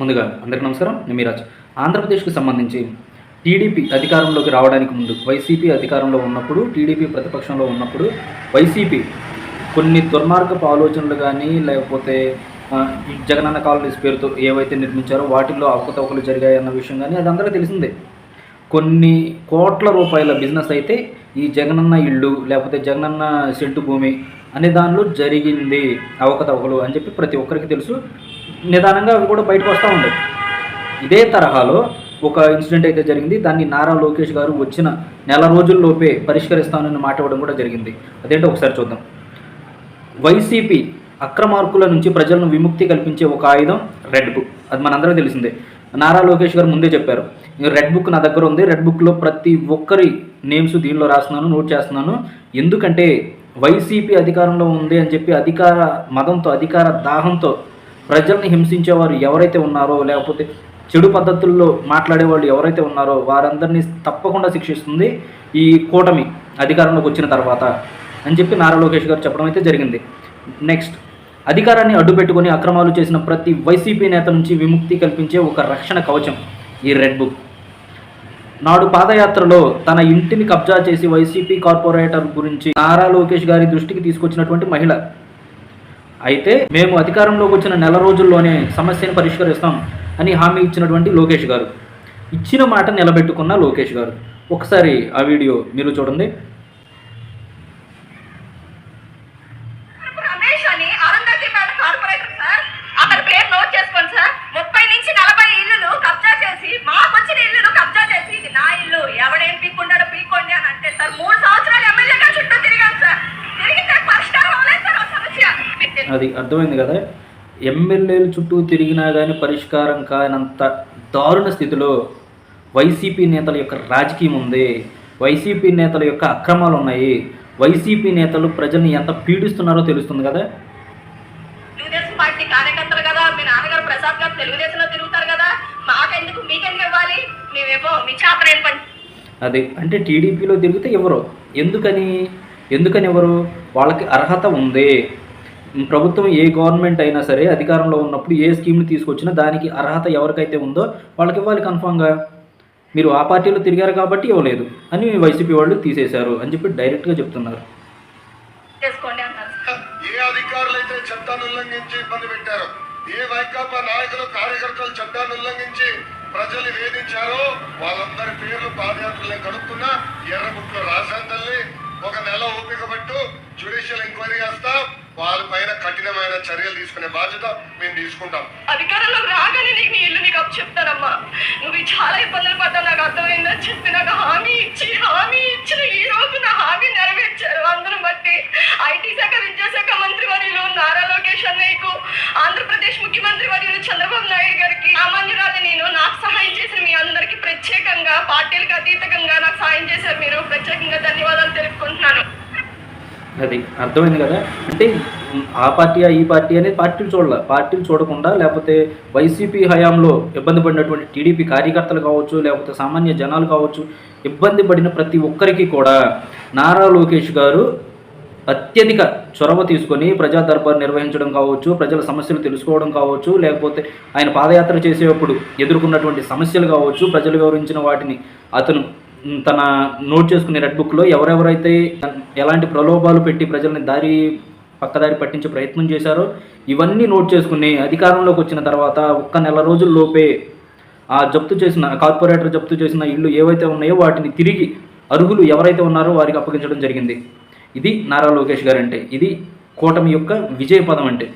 ముందుగా అందరికీ నమస్కారం. నేను మీరాజ్. ఆంధ్రప్రదేశ్కి సంబంధించి టీడీపీ అధికారంలోకి రావడానికి ముందు వైసీపీ అధికారంలో ఉన్నప్పుడు, టీడీపీ ప్రతిపక్షంలో ఉన్నప్పుడు వైసీపీ కొన్ని దుర్మార్గపు ఆలోచనలు కానీ, లేకపోతే ఈ జగనన్న కాలనీస్ పేరుతో ఏవైతే నిర్మించారో వాటిల్లో అవకతవకలు జరిగాయన్న విషయం కానీ అది అందరికీ తెలిసిందే. కొన్ని కోట్ల రూపాయల బిజినెస్ అయితే ఈ జగనన్న ఇళ్ళు లేకపోతే జగనన్న సెంటు భూమి అనే దానిలో జరిగింది అవకతవకలు అని చెప్పి ప్రతి ఒక్కరికి తెలుసు. నిదానంగా అవి కూడా బయటకు వస్తూ ఉండేవి. ఇదే తరహాలో ఒక ఇన్సిడెంట్ అయితే జరిగింది. దాన్ని నారా లోకేష్ గారు వచ్చిన నెల రోజుల్లోపే పరిష్కరిస్తానని మాట ఇవ్వడం కూడా జరిగింది. అదేంటో ఒకసారి చూద్దాం. వైసీపీ అక్రమార్కుల నుంచి ప్రజలను విముక్తి కల్పించే ఒక ఆయుధం రెడ్ బుక్. అది మనందరికీ తెలిసిందే. నారా లోకేష్ గారు ముందే చెప్పారు, రెడ్ బుక్ నా దగ్గర ఉంది, రెడ్ బుక్లో ప్రతి ఒక్కరి నేమ్స్ దీనిలో రాస్తున్నాను, నోట్ చేస్తున్నాను. ఎందుకంటే వైసీపీ అధికారంలో ఉంది అని చెప్పి అధికార మదంతో, అధికార దాహంతో ప్రజల్ని హింసించేవారు ఎవరైతే ఉన్నారో, లేకపోతే చెడు పద్ధతుల్లో మాట్లాడే వాళ్ళు ఎవరైతే ఉన్నారో వారందరినీ తప్పకుండా శిక్షిస్తుంది ఈ కూటమి అధికారంలోకి వచ్చిన తర్వాత అని చెప్పి నారా లోకేష్ గారు చెప్పడం అయితే జరిగింది. నెక్స్ట్, అధికారాన్ని అడ్డుపెట్టుకొని అక్రమాలు చేసిన ప్రతి వైసీపీ నేత నుంచి విముక్తి కల్పించే ఒక రక్షణ కవచం ఈ రెడ్ బుక్. నాడు పాదయాత్రలో తన ఇంటిని కబ్జా చేసి వైసీపీ కార్పొరేటర్ గురించి నారా లోకేష్ గారి దృష్టికి తీసుకొచ్చినటువంటి మహిళ. అయితే మేము అధికారంలోకి వచ్చిన నెల రోజుల్లోనే సమస్యను పరిష్కరిస్తాం అని హామీ ఇచ్చినటువంటి లోకేష్ గారు, ఇచ్చిన మాట నిలబెట్టుకున్న లోకేష్ గారు. ఒకసారి ఆ వీడియో మీరు చూడండి. అది అర్థమైంది కదా. ఎమ్మెల్యేల చుట్టూ తిరిగినా కానీ పరిష్కారం కానంత దారుణ స్థితిలో వైసీపీ నేతల యొక్క రాజకీయం ఉంది, వైసీపీ నేతల యొక్క అక్రమాలు ఉన్నాయి, వైసీపీ నేతలు ప్రజల్ని ఎంత పీడిస్తున్నారో తెలుస్తుంది కదా. తెలుగుదేశం పార్టీ కార్యకర్తలు కదా, మీ నాన్నగారు ప్రసాద్ గారు తెలుగుదేశంలో తిరుగుతారు కదా, మాకెందుకు మీకెందుకు ఇవ్వాలి, మేమేమో మీ చేతనేం పని. అది అంటే టీడీపీలో తిరిగితే ఎవరు, ఎందుకని ఎవరు, వాళ్ళకి అర్హత ఉంది. ప్రభుత్వం ఏ గవర్నమెంట్ అయినా సరే అధికారంలో ఉన్నప్పుడు ఏ స్కీమ్ని తీసుకొచ్చినా దానికి అర్హత ఎవరికైతే ఉందో వాళ్ళకి ఇవ్వాలి కన్ఫామ్గా. మీరు ఆ పార్టీలో తిరిగారు కాబట్టి ఇవ్వలేదు అని వైసీపీ వాళ్ళు తీసేశారు అని చెప్పి డైరెక్ట్గా చెప్తున్నారు. ఏ అధికారులు అయితే చట్టాన్ని ఉల్లంఘించి ఇబ్బంది పెట్టారో, ఏ వైకాపా నాయకులు కార్యకర్తలు చట్టాన్ని ఉల్లంఘించి ప్రజలు వేధించారో వాళ్ళందరి పేర్లు పాదయాత్రలే కడుక్కున్నా ఎర్ర బుక్ లో రాశాను తల్లి. ఒక నెల ఓపిక పట్టు, జ్యుడిషియల్ ఎంక్వైరీ చేస్తాం, వాళ్ళ పైన కఠినమైన చర్యలు తీసుకునే బాధ్యత మేము తీసుకుంటాం. అధికారంలో రాగానే నీకు ఇల్లు నీకు అప్పు చెప్తానమ్మా, నువ్వు చాలా ఇబ్బందులు పడ్డావు నాకు అర్థమైందని చెప్పి నాకు హామీ ఇచ్చిన ఈ రోజు నా హామీ నెరవేర్చారు. అందరం బట్టి ఐటీ శాఖ, విద్యాశాఖ మంత్రి వర్యులు నారా లోకేష్ అన్నయ్యకు, ఆంధ్రప్రదేశ్ ముఖ్యమంత్రి వర్యులు చంద్రబాబు నాయుడు గారికి, సామాన్యురాలు నేను, నాకు సహాయం చేసిన మీ అందరికీ ప్రత్యేకంగా, పార్టీలకు అతీతంగా నాకు సాయం చేశారు మీరు, ప్రత్యేకంగా ధన్యవాదాలు తెలుపుకుంటున్నాను. అది అర్థమైంది కదా. అంటే ఆ పార్టీయా ఈ పార్టీ అనేది పార్టీలు చూడకుండా, లేకపోతే వైసీపీ హయాంలో ఇబ్బంది పడినటువంటి టీడీపీ కార్యకర్తలు కావచ్చు, లేకపోతే సామాన్య జనాలు కావచ్చు, ఇబ్బంది పడిన ప్రతి ఒక్కరికి కూడా నారా లోకేష్ గారు అత్యధిక చొరవ తీసుకొని ప్రజా దర్బార్ నిర్వహించడం కావచ్చు, ప్రజల సమస్యలు తెలుసుకోవడం కావచ్చు, లేకపోతే ఆయన పాదయాత్ర చేసేటప్పుడు ఎదుర్కొన్నటువంటి సమస్యలు కావచ్చు, ప్రజలు వివరించిన వాటిని అతను తన నోట్ చేసుకునే రెడ్ బుక్లో ఎవరెవరైతే ఎలాంటి ప్రలోభాలు పెట్టి ప్రజల్ని పక్కదారి పట్టించే ప్రయత్నం చేశారో ఇవన్నీ నోట్ చేసుకుని అధికారంలోకి వచ్చిన తర్వాత ఒక్క నెల రోజుల్లోపే ఆ కార్పొరేటర్ జప్తు చేసిన ఇళ్ళు ఏవైతే ఉన్నాయో వాటిని తిరిగి అర్హులు ఎవరైతే ఉన్నారో వారికి అప్పగించడం జరిగింది. ఇది నారా లోకేష్ గారు అంటే, ఇది కూటమి యొక్క విజయ పదం అంటే.